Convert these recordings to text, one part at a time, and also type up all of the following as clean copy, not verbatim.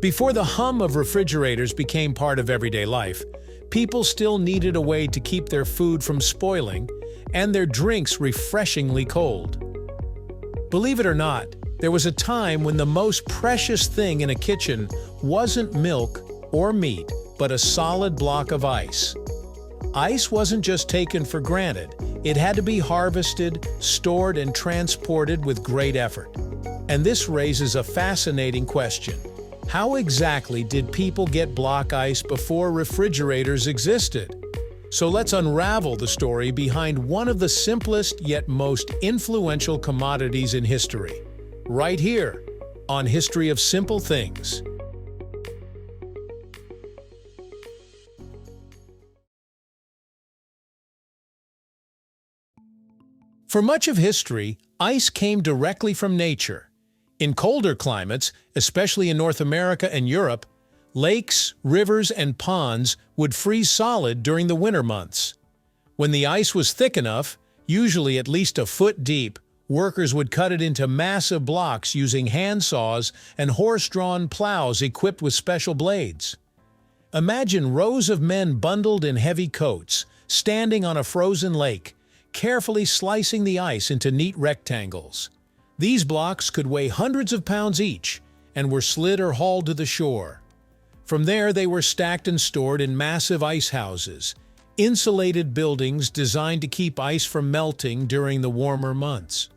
Before the hum of refrigerators became part of everyday life, people still needed a way to keep their food from spoiling and their drinks refreshingly cold. Believe it or not, there was a time when the most precious thing in a kitchen wasn't milk or meat, but a solid block of ice. Ice wasn't just taken for granted. It had to be harvested, stored, and transported with great effort. And this raises a fascinating question. How exactly did people get block ice before refrigerators existed? So let's unravel the story behind one of the simplest yet most influential commodities in history. Right here, on History of Simple Things. For much of history, ice came directly from nature. In colder climates, especially in North America and Europe, lakes, rivers, and ponds would freeze solid during the winter months. When the ice was thick enough, usually at least a foot deep, workers would cut it into massive blocks using hand saws and horse-drawn plows equipped with special blades. Imagine rows of men bundled in heavy coats, standing on a frozen lake, carefully slicing the ice into neat rectangles. These blocks could weigh hundreds of pounds each and were slid or hauled to the shore. From there, they were stacked and stored in massive ice houses, insulated buildings designed to keep ice from melting during the warmer months.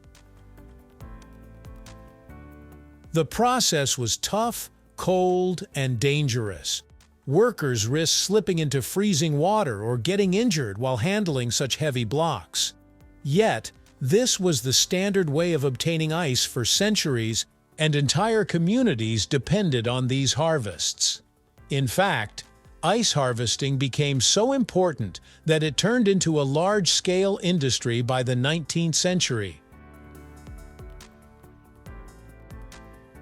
The process was tough, cold, and dangerous. Workers risked slipping into freezing water or getting injured while handling such heavy blocks. Yet, this was the standard way of obtaining ice for centuries, and entire communities depended on these harvests. In fact, ice harvesting became so important that it turned into a large-scale industry by the 19th century.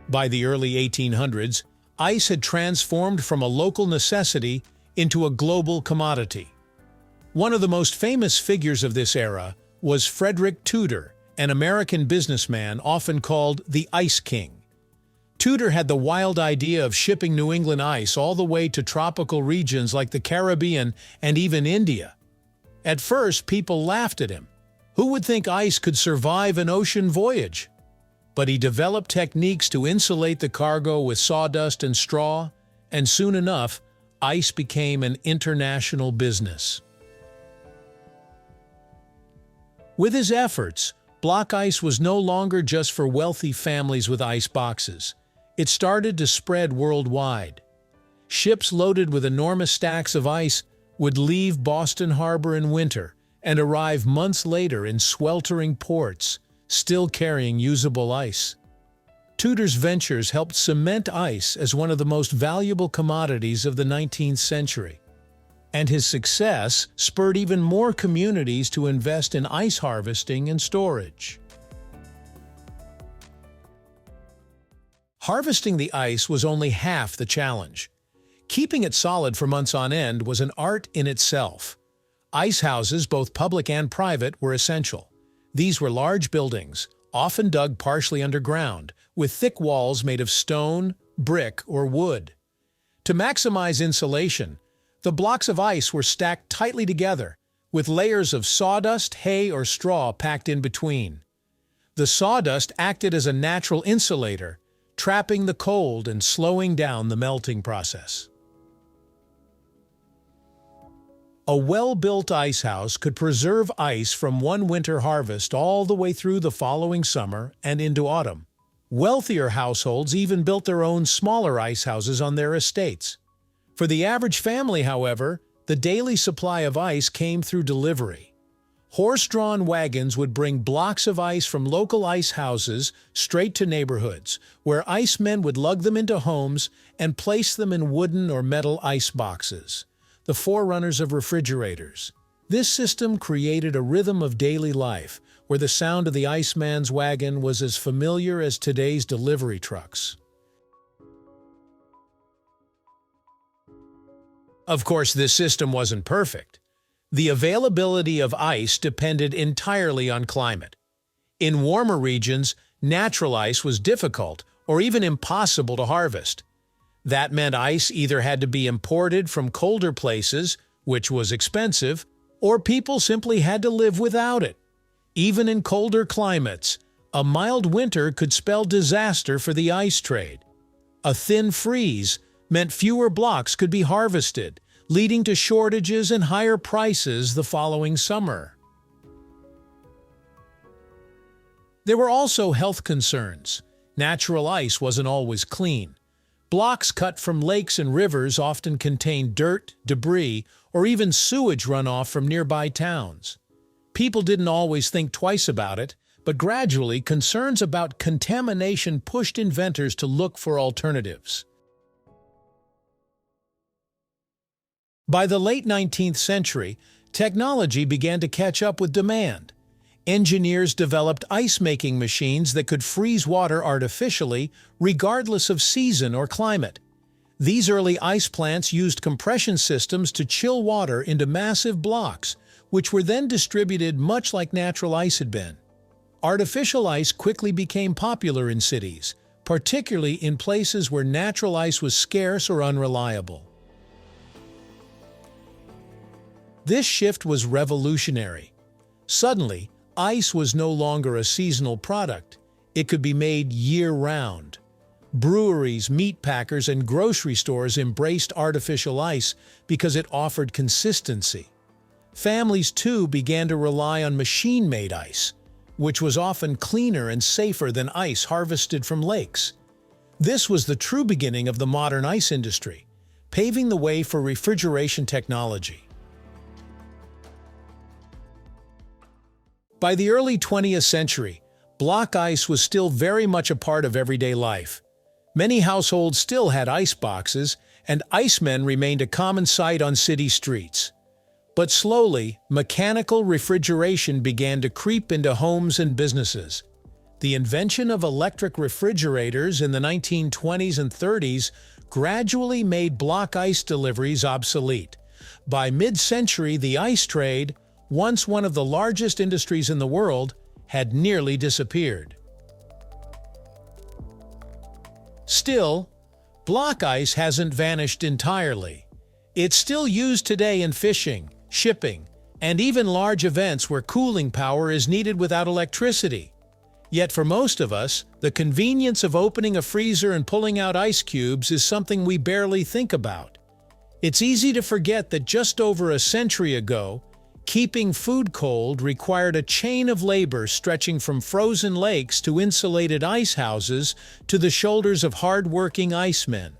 By the early 1800s, ice had transformed from a local necessity into a global commodity. One of the most famous figures of this era was Frederick Tudor, an American businessman often called the Ice King. Tudor had the wild idea of shipping New England ice all the way to tropical regions like the Caribbean and even India. At first, people laughed at him. Who would think ice could survive an ocean voyage? But he developed techniques to insulate the cargo with sawdust and straw, and soon enough, ice became an international business. With his efforts, block ice was no longer just for wealthy families with ice boxes. It started to spread worldwide. Ships loaded with enormous stacks of ice would leave Boston Harbor in winter and arrive months later in sweltering ports, still carrying usable ice. Tudor's ventures helped cement ice as one of the most valuable commodities of the 19th century. And his success spurred even more communities to invest in ice harvesting and storage. Harvesting the ice was only half the challenge. Keeping it solid for months on end was an art in itself. Ice houses, both public and private, were essential. These were large buildings, often dug partially underground, with thick walls made of stone, brick, or wood. To maximize insulation, the blocks of ice were stacked tightly together, with layers of sawdust, hay, or straw packed in between. The sawdust acted as a natural insulator, trapping the cold and slowing down the melting process. A well-built ice house could preserve ice from one winter harvest all the way through the following summer and into autumn. Wealthier households even built their own smaller ice houses on their estates. For the average family, however, the daily supply of ice came through delivery. Horse-drawn wagons would bring blocks of ice from local ice houses straight to neighborhoods, where icemen would lug them into homes and place them in wooden or metal ice boxes, the forerunners of refrigerators. This system created a rhythm of daily life, where the sound of the iceman's wagon was as familiar as today's delivery trucks. Of course, this system wasn't perfect. The availability of ice depended entirely on climate. In warmer regions, natural ice was difficult or even impossible to harvest. That meant ice either had to be imported from colder places, which was expensive, or people simply had to live without it. Even in colder climates, a mild winter could spell disaster for the ice trade. A thin freeze meant fewer blocks could be harvested, leading to shortages and higher prices the following summer. There were also health concerns. Natural ice wasn't always clean. Blocks cut from lakes and rivers often contained dirt, debris, or even sewage runoff from nearby towns. People didn't always think twice about it, but gradually concerns about contamination pushed inventors to look for alternatives. By the late 19th century, technology began to catch up with demand. Engineers developed ice-making machines that could freeze water artificially, regardless of season or climate. These early ice plants used compression systems to chill water into massive blocks, which were then distributed much like natural ice had been. Artificial ice quickly became popular in cities, particularly in places where natural ice was scarce or unreliable. This shift was revolutionary. Suddenly, ice was no longer a seasonal product. It could be made year-round. Breweries, meat packers, and grocery stores embraced artificial ice because it offered consistency. Families, too, began to rely on machine-made ice, which was often cleaner and safer than ice harvested from lakes. This was the true beginning of the modern ice industry, paving the way for refrigeration technology. By the early 20th century, block ice was still very much a part of everyday life. Many households still had iceboxes, and icemen remained a common sight on city streets. But slowly, mechanical refrigeration began to creep into homes and businesses. The invention of electric refrigerators in the 1920s and 30s gradually made block ice deliveries obsolete. By mid-century, the ice trade, once one of the largest industries in the world, had nearly disappeared. Still, block ice hasn't vanished entirely. It's still used today in fishing, shipping, and even large events where cooling power is needed without electricity. Yet for most of us, the convenience of opening a freezer and pulling out ice cubes is something we barely think about. It's easy to forget that just over a century ago, keeping food cold required a chain of labor stretching from frozen lakes to insulated ice houses to the shoulders of hardworking icemen.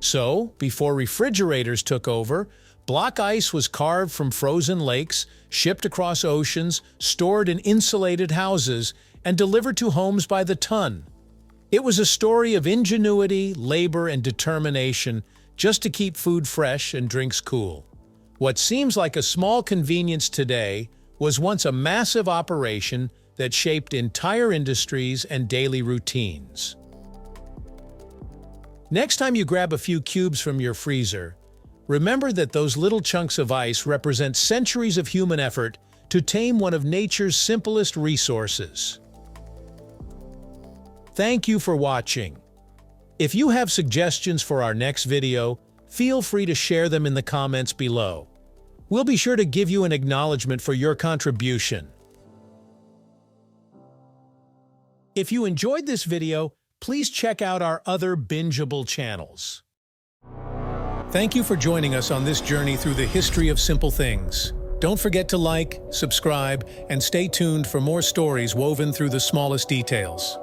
So, before refrigerators took over, block ice was carved from frozen lakes, shipped across oceans, stored in insulated houses, and delivered to homes by the ton. It was a story of ingenuity, labor, and determination just to keep food fresh and drinks cool. What seems like a small convenience today was once a massive operation that shaped entire industries and daily routines. Next time you grab a few cubes from your freezer, remember that those little chunks of ice represent centuries of human effort to tame one of nature's simplest resources. Thank you for watching. If you have suggestions for our next video, feel free to share them in the comments below. We'll be sure to give you an acknowledgement for your contribution. If you enjoyed this video, please check out our other bingeable channels. Thank you for joining us on this journey through the history of simple things. Don't forget to like, subscribe, and stay tuned for more stories woven through the smallest details.